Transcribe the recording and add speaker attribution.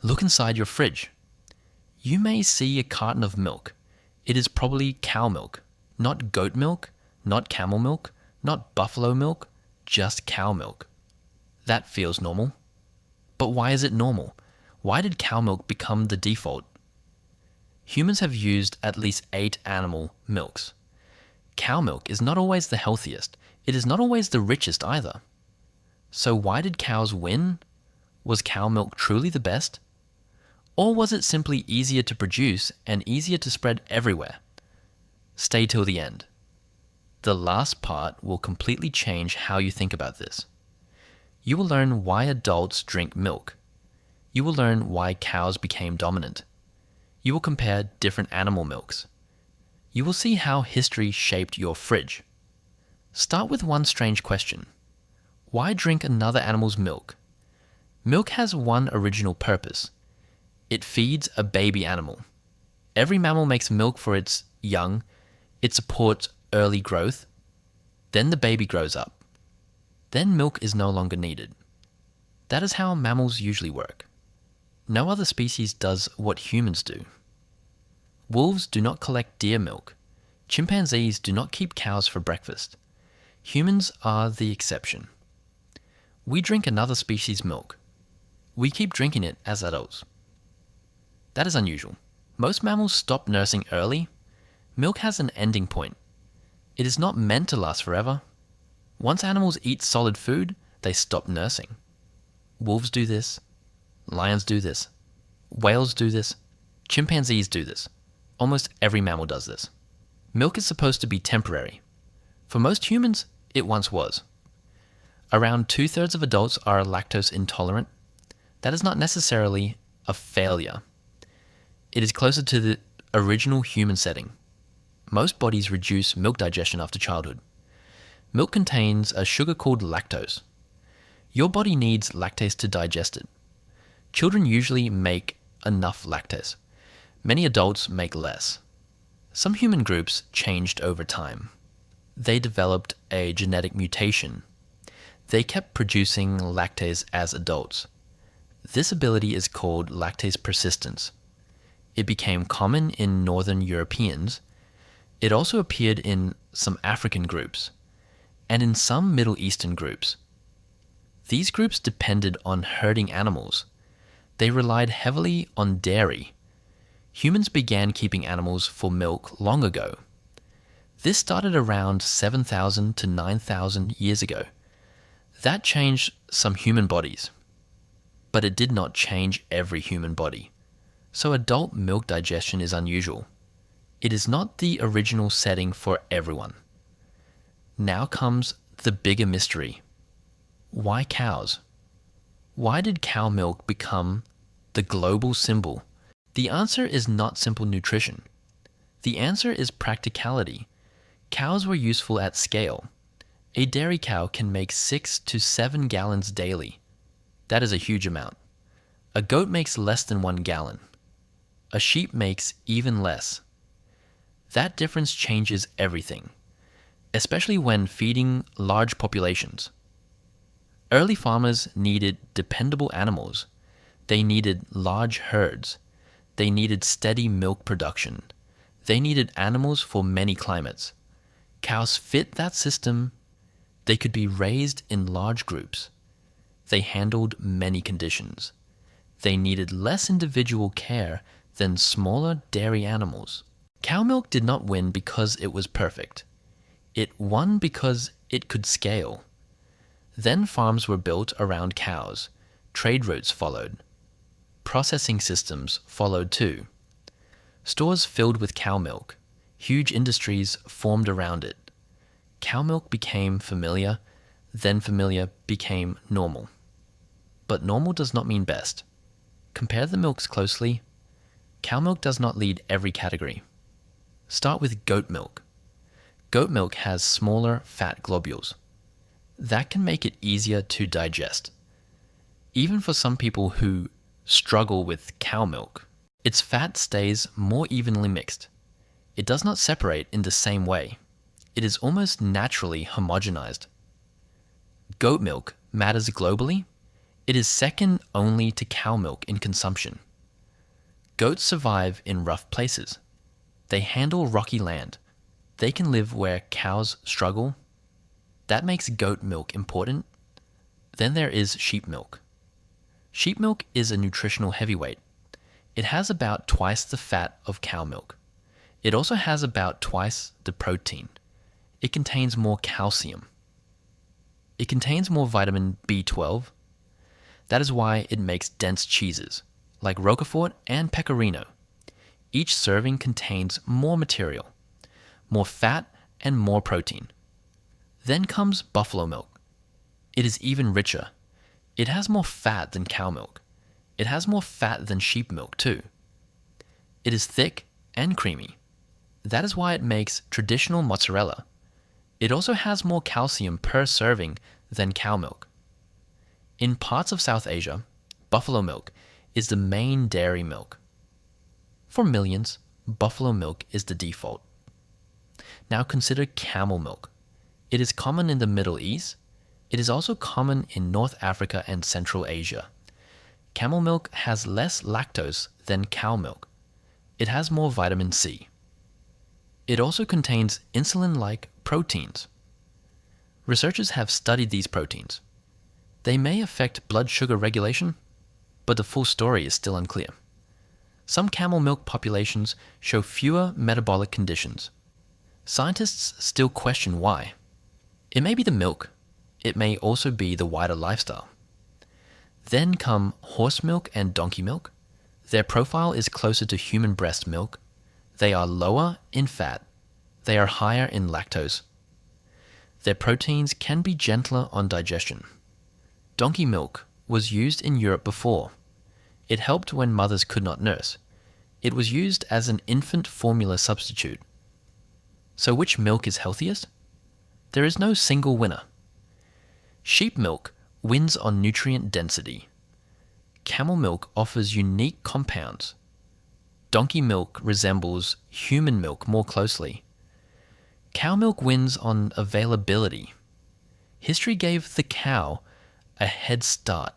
Speaker 1: Look inside your fridge. You may see a carton of milk. It is probably cow milk, not goat milk, not camel milk, not buffalo milk, just cow milk. That feels normal. But why is it normal? Why did cow milk become the default? Humans have used at least 8 animal milks. Cow milk is not always the healthiest. It is not always the richest either. So why did cows win? Was cow milk truly the best? Or was it simply easier to produce and easier to spread everywhere? Stay till the end. The last part will completely change how you think about this. You will learn why adults drink milk. You will learn why cows became dominant. You will compare different animal milks. You will see how history shaped your fridge. Start with one strange question. Why drink another animal's milk? Milk has one original purpose. It feeds a baby animal. Every mammal makes milk for its young. It supports early growth. Then the baby grows up. Then milk is no longer needed. That is how mammals usually work. No other species does what humans do. Wolves do not collect deer milk. Chimpanzees do not keep cows for breakfast. Humans are the exception. We drink another species' milk. We keep drinking it as adults. That is unusual. Most mammals stop nursing early. Milk has an ending point. It is not meant to last forever. Once animals eat solid food, they stop nursing. Wolves do this. Lions do this. Whales do this. Chimpanzees do this. Almost every mammal does this. Milk is supposed to be temporary. For most humans, it once was. Around 2/3 of adults are lactose intolerant. That is not necessarily a failure. It is closer to the original human setting. Most bodies reduce milk digestion after childhood. Milk contains a sugar called lactose. Your body needs lactase to digest it. Children usually make enough lactase. Many adults make less. Some human groups changed over time. They developed a genetic mutation. They kept producing lactase as adults. This ability is called lactase persistence. It became common in Northern Europeans. It also appeared in some African groups and in some Middle Eastern groups. These groups depended on herding animals. They relied heavily on dairy. Humans began keeping animals for milk long ago. This started around 7,000 to 9,000 years ago. That changed some human bodies, but it did not change every human body. So adult milk digestion is unusual. It is not the original setting for everyone. Now comes the bigger mystery. Why cows? Why did cow milk become the global symbol? The answer is not simple nutrition. The answer is practicality. Cows were useful at scale. A dairy cow can make 6 to 7 gallons daily. That is a huge amount. A goat makes less than 1 gallon. A sheep makes even less. That difference changes everything, especially when feeding large populations. Early farmers needed dependable animals. They needed large herds. They needed steady milk production. They needed animals for many climates. Cows fit that system. They could be raised in large groups. They handled many conditions. They needed less individual care than smaller dairy animals. Cow milk did not win because it was perfect. It won because it could scale. Then farms were built around cows. Trade routes followed. Processing systems followed too. Stores filled with cow milk. Huge industries formed around it. Cow milk became familiar, then familiar became normal. But normal does not mean best. Compare the milks closely. Cow milk does not lead every category. Start with goat milk. Goat milk has smaller fat globules. That can make it easier to digest. Even for some people who struggle with cow milk, its fat stays more evenly mixed. It does not separate in the same way. It is almost naturally homogenized. Goat milk matters globally. It is second only to cow milk in consumption. Goats survive in rough places. They handle rocky land. They can live where cows struggle. That makes goat milk important. Then there is sheep milk. Sheep milk is a nutritional heavyweight. It has about twice the fat of cow milk. It also has about twice the protein. It contains more calcium. It contains more vitamin B12. That is why it makes dense cheeses, like Roquefort and Pecorino. Each serving contains more material, more fat and more protein. Then comes buffalo milk. It is even richer. It has more fat than cow milk. It has more fat than sheep milk too. It is thick and creamy. That is why it makes traditional mozzarella. It also has more calcium per serving than cow milk. In parts of South Asia, buffalo milk is the main dairy milk. For millions, buffalo milk is the default. Now consider camel milk. It is common in the Middle East. It is also common in North Africa and Central Asia. Camel milk has less lactose than cow milk. It has more vitamin C. It also contains insulin-like proteins. Researchers have studied these proteins. They may affect blood sugar regulation, but the full story is still unclear. Some camel milk populations show fewer metabolic conditions. Scientists still question why. It may be the milk. It may also be the wider lifestyle. Then come horse milk and donkey milk. Their profile is closer to human breast milk. They are lower in fat. They are higher in lactose. Their proteins can be gentler on digestion. Donkey milk was used in Europe before. It helped when mothers could not nurse. It was used as an infant formula substitute. So which milk is healthiest? There is no single winner. Sheep milk wins on nutrient density. Camel milk offers unique compounds. Donkey milk resembles human milk more closely. Cow milk wins on availability. History gave the cow a head start.